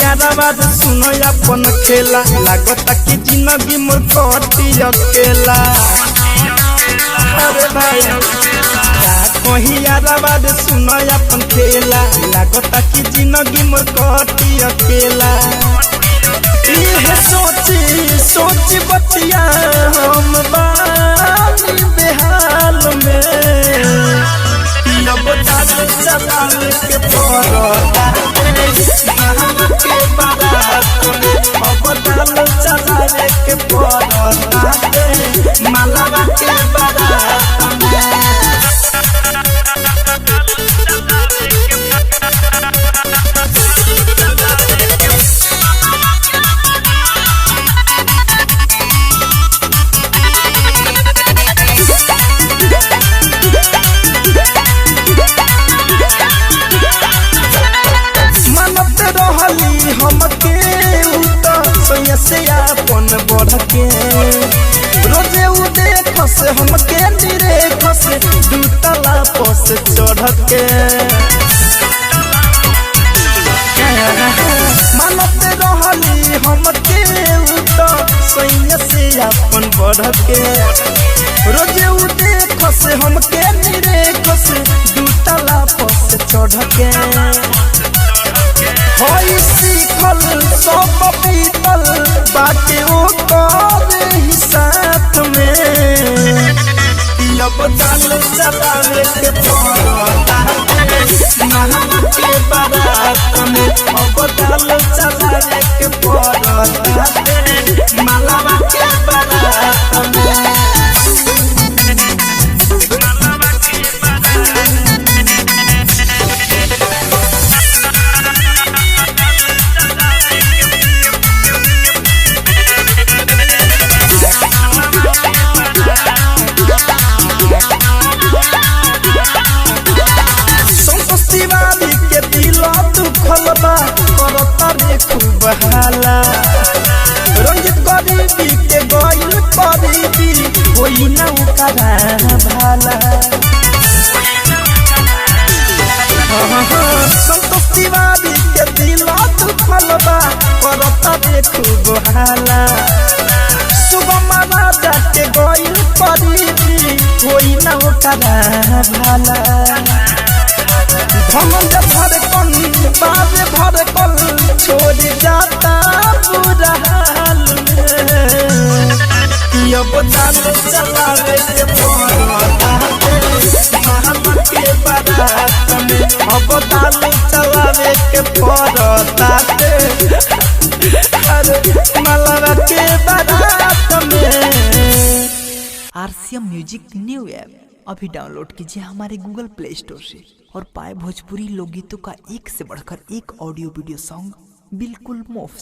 याराबाद सुनो अपन खेला लागता कि जिंदगी मोर कटी अकेला। अरे भाई कहीं याराबाद सुनो अपन खेला लागता कि जिंदगी मोर कटी अकेला। ये सोची सोची बतिया हम बानी बेहाल में अब चाल चलाल के पड़ता के बारात में अब चाल चलाल के पड़ता मालवा के बारात में। से अपन बढ़ के रोजे उ देख से हमके निरेख से दू तला पस चढ़ के मानते रहली हमके उ तो सैया से अपन बढ़ के रोजे उ देख से हमके निरेख से दू तला पस चढ़ के होई सीखल सब बीतल बाटे ओ करे ही साथ में अब चाल चलावे के पड़ता नहा के बारात में अब चाल चलावे के पड़ता मालवा के बारात में। खूब हाला रंजित गरीबी के गइल करीबी होई ना ओकरा भाला। संतोष तिवारी के दिल दुखल बा करता रे खूब हाला सुगम राजा के गइल करीबी होई ना ओकरा भाला। धमंज धड़कन बाजे भड़कन छोड़ जाता बुरा हाल में अब चाल चलावे के पड़ता महल के बारात में अब चाल चलावे के पड़ता अरे मलवा के बारात में। RCM म्यूजिक न्यू ऐप अभी डाउनलोड कीजिए हमारे गूगल प्ले स्टोर से और पाए भोजपुरी लोकगीतों का एक से बढ़कर एक ऑडियो वीडियो सॉन्ग बिल्कुल मुफ्त।